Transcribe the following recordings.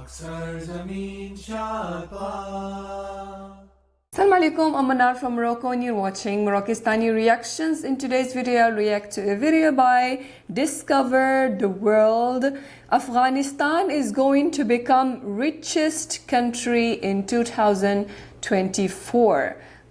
Assalamu alaikum, I'm Manar from Morocco and you're watching Moroccistani Reactions. In today's video, I'll react to a video by Discover the World. Afghanistan is going to become richest country in 2024.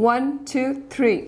1 2 3.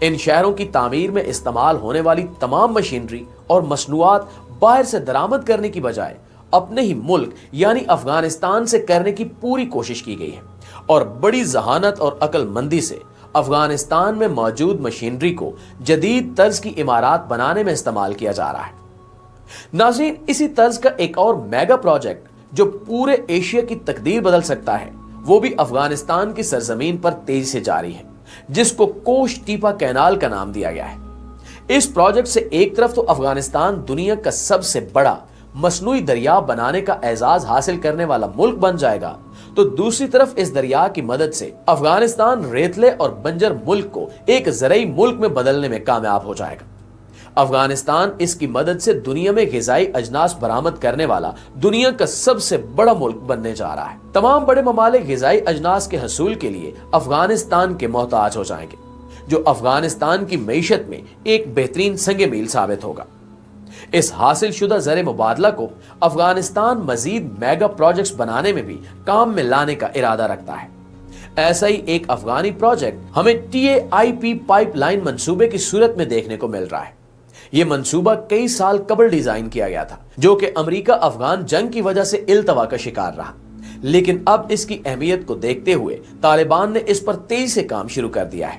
ان شہروں کی تعمیر میں استعمال ہونے والی تمام machinery اور مصنوعات باہر سے درآمد کرنے کی بجائے اپنے ہی ملک یعنی افغانستان سے کرنے کی پوری کوشش کی گئی ہے اور بڑی ذہانت اور عقل مندی سے افغانستان میں موجود مشینری کو جدید طرز کی عمارات بنانے میں استعمال کیا جا رہا ہے۔ ناظرین، اسی طرز کا ایک اور میگا پروجیکٹ جو پورے ایشیا کی تقدیر بدل سکتا ہے وہ بھی افغانستان کی سرزمین پر تیزی سے جاری ہے، جس کو کوش ٹیپا کینال کا نام دیا گیا ہے۔ اس پروجیکٹ سے ایک طرف تو افغانستان دنیا کا سب سے بڑا مصنوعی دریا بنانے کا اعزاز حاصل کرنے والا ملک بن جائے گا، تو دوسری طرف اس دریا کی مدد سے افغانستان ریتلے اور بنجر ملک کو ایک زرعی ملک میں بدلنے میں کامیاب ہو جائے گا۔ افغانستان اس کی مدد سے دنیا میں غذائی اجناس برآمد کرنے والا دنیا کا سب سے بڑا ملک بننے جا رہا ہے۔ تمام بڑے ممالک غذائی اجناس کے حصول کے لیے افغانستان کے محتاج ہو جائیں گے، جو افغانستان کی معیشت میں ایک بہترین سنگ میل ثابت ہوگا۔ اس حاصل شدہ زر مبادلہ کو افغانستان مزید میگا پروجیکٹس بنانے میں بھی کام میں لانے کا ارادہ رکھتا ہے۔ ایسا ہی ایک افغانی پروجیکٹ ہمیں TAIP پائپ لائن منصوبے کی صورت میں دیکھنے کو مل رہا ہے۔ یہ منصوبہ کئی سال قبل ڈیزائن کیا گیا تھا، جو کہ امریکہ افغان جنگ کی وجہ سے التوا کا شکار رہا، لیکن اب اس کی اہمیت کو دیکھتے ہوئے طالبان نے اس پر تیزی سے کام شروع کر دیا ہے۔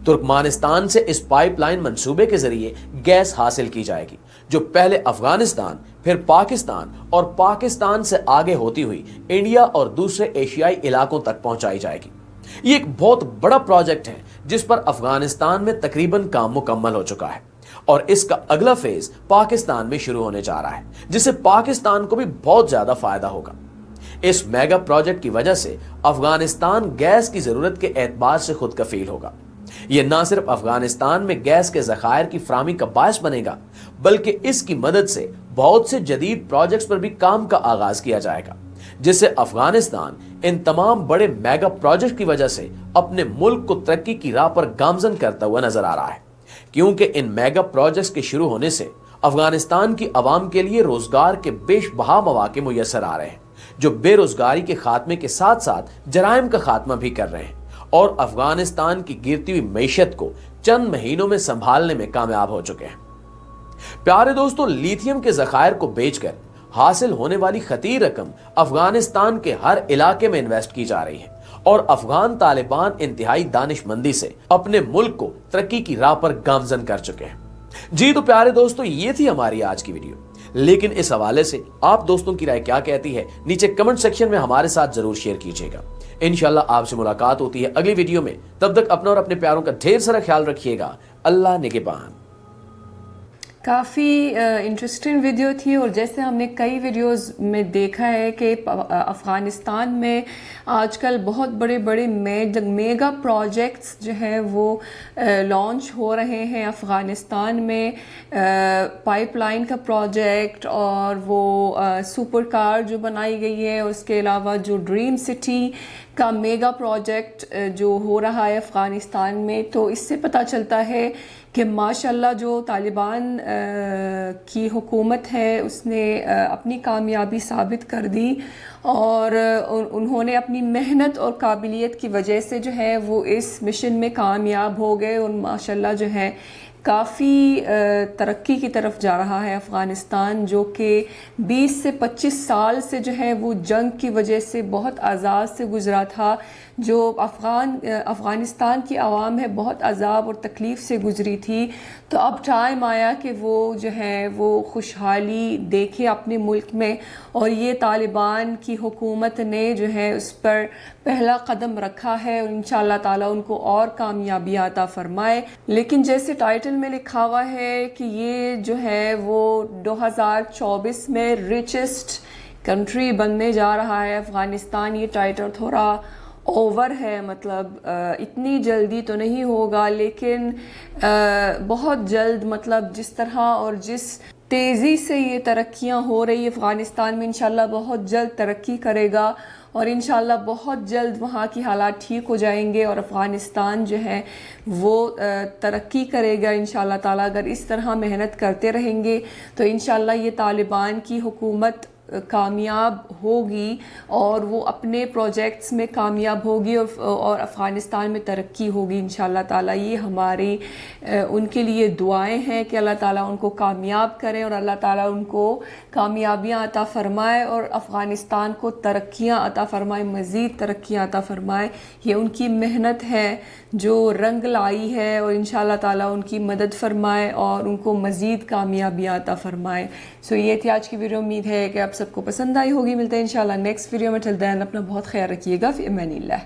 ترکمانستان سے اس پائپ لائن منصوبے کے ذریعے گیس حاصل کی جائے گی، جو پہلے افغانستان، پھر پاکستان اور پاکستان سے آگے ہوتی ہوئی انڈیا اور دوسرے ایشیائی علاقوں تک پہنچائی جائے گی۔ یہ ایک بہت بڑا پروجیکٹ ہے جس پر افغانستان میں تقریباً کام مکمل ہو چکا ہے، اور اس کا اگلا فیز پاکستان میں شروع ہونے جا رہا ہے، جس سے پاکستان کو بھی بہت زیادہ فائدہ ہوگا۔ اس میگا پروجیکٹ کی وجہ سے افغانستان گیس کی ضرورت کے اعتبار سے خود کفیل ہوگا۔ یہ نہ صرف افغانستان میں گیس کے ذخائر کی فراہمی کا باعث بنے گا، بلکہ اس کی مدد سے بہت سے جدید پروجیکٹس پر بھی کام کا آغاز کیا جائے گا، جس سے افغانستان ان تمام بڑے میگا پروجیکٹ کی وجہ سے اپنے ملک کو ترقی کی راہ پر گامزن کرتا ہوا نظر آ رہا ہے، کیونکہ ان میگا پروجیکٹس کے شروع ہونے سے افغانستان کی عوام کے لیے روزگار کے بیش بہا مواقع میسر آ رہے ہیں، جو بے روزگاری کے خاتمے کے ساتھ ساتھ جرائم کا خاتمہ بھی کر رہے ہیں اور افغانستان کی گرتی ہوئی معیشت کو چند مہینوں میں سنبھالنے میں کامیاب ہو چکے ہیں۔ پیارے دوستو، لیتھیم کے ذخائر کو بیچ کر حاصل ہونے والی خطیر رقم افغانستان کے ہر علاقے میں انویسٹ کی جا رہی ہے، اور افغان طالبان انتہائی دانش مندی سے اپنے ملک کو ترقی کی راہ پر گامزن کر چکے ہیں۔ جی تو پیارے دوستو، یہ تھی ہماری آج کی ویڈیو، لیکن اس حوالے سے آپ دوستوں کی رائے کیا کہتی ہے نیچے کمنٹ سیکشن میں ہمارے ساتھ ضرور شیئر کیجیے گا۔ انشاءاللہ آپ سے ملاقات ہوتی ہے اگلی ویڈیو میں، تب تک اپنا اور اپنے پیاروں کا ڈھیر سارا خیال رکھیے گا۔ اللہ نگہبان۔ کافی انٹرسٹنگ ویڈیو تھی، اور جیسے ہم نے کئی ویڈیوز میں دیکھا ہے کہ افغانستان میں آج کل بہت بڑے بڑے میگا پروجیکٹس جو ہیں وہ لانچ ہو رہے ہیں افغانستان میں، پائپ لائن کا پروجیکٹ اور وہ سپر کار جو بنائی گئی ہے، اور اس کے علاوہ جو ڈریم سٹی کا میگا پروجیکٹ جو ہو رہا ہے افغانستان میں، تو اس سے پتہ چلتا ہے کہ ماشاءاللہ جو طالبان کی حکومت ہے اس نے اپنی کامیابی ثابت کر دی، اور انہوں نے اپنی محنت اور قابلیت کی وجہ سے جو ہے وہ اس مشن میں کامیاب ہو گئے، اور ماشاءاللہ جو ہے کافی ترقی کی طرف جا رہا ہے افغانستان، جو کہ 20 سے 25 سال سے جو ہے وہ جنگ کی وجہ سے بہت عذاب سے گزرا تھا، جو افغانستان کی عوام ہے بہت عذاب اور تکلیف سے گزری تھی۔ تو اب ٹائم آیا کہ وہ جو ہے وہ خوشحالی دیکھے اپنے ملک میں، اور یہ طالبان کی حکومت نے جو ہے اس پر پہلا قدم رکھا ہے، اور انشاءاللہ تعالیٰ ان کو اور کامیابی عطا فرمائے۔ لیکن جیسے ٹائٹل میں لکھا ہوا ہے کہ یہ جو ہے وہ 2024 میں ریچسٹ کنٹری بننے جا رہا ہے افغانستان، یہ ٹائٹل تھوڑا اوور ہے، مطلب اتنی جلدی تو نہیں ہوگا، لیکن بہت جلد، مطلب جس طرح اور جس تیزی سے یہ ترقیاں ہو رہی افغانستان میں، انشاءاللہ بہت جلد ترقی کرے گا، اور انشاءاللہ بہت جلد وہاں کی حالات ٹھیک ہو جائیں گے، اور افغانستان جو ہے وہ ترقی کرے گا انشاءاللہ تعالیٰ۔ اگر اس طرح محنت کرتے رہیں گے تو انشاءاللہ یہ طالبان کی حکومت کامیاب ہوگی اور وہ اپنے پروجیکٹس میں کامیاب ہوگی اور افغانستان میں ترقی ہوگی انشاءاللہ تعالیٰ. یہ ہماری ان کے لیے دعائیں ہیں کہ اللہ تعالیٰ ان کو کامیاب کرے اور اللہ تعالیٰ ان کو کامیابیاں عطا فرمائے اور افغانستان کو ترقیاں عطا فرمائے, مزید ترقیاں عطا فرمائے. یہ ان کی محنت ہے جو رنگ لائی ہے اور انشاءاللہ تعالیٰ ان کی مدد فرمائے اور ان کو مزید کامیابیاں عطا فرمائے. سو یہ تھی آج کی ویڈیو. امید ہے کہ آپ سب کو پسند آئی ہوگی. ملتے ہیں انشاءاللہ نیکسٹ ویڈیو میں. ٹل دین اپنا بہت خیال رکھیے گا. فی امان اللہ.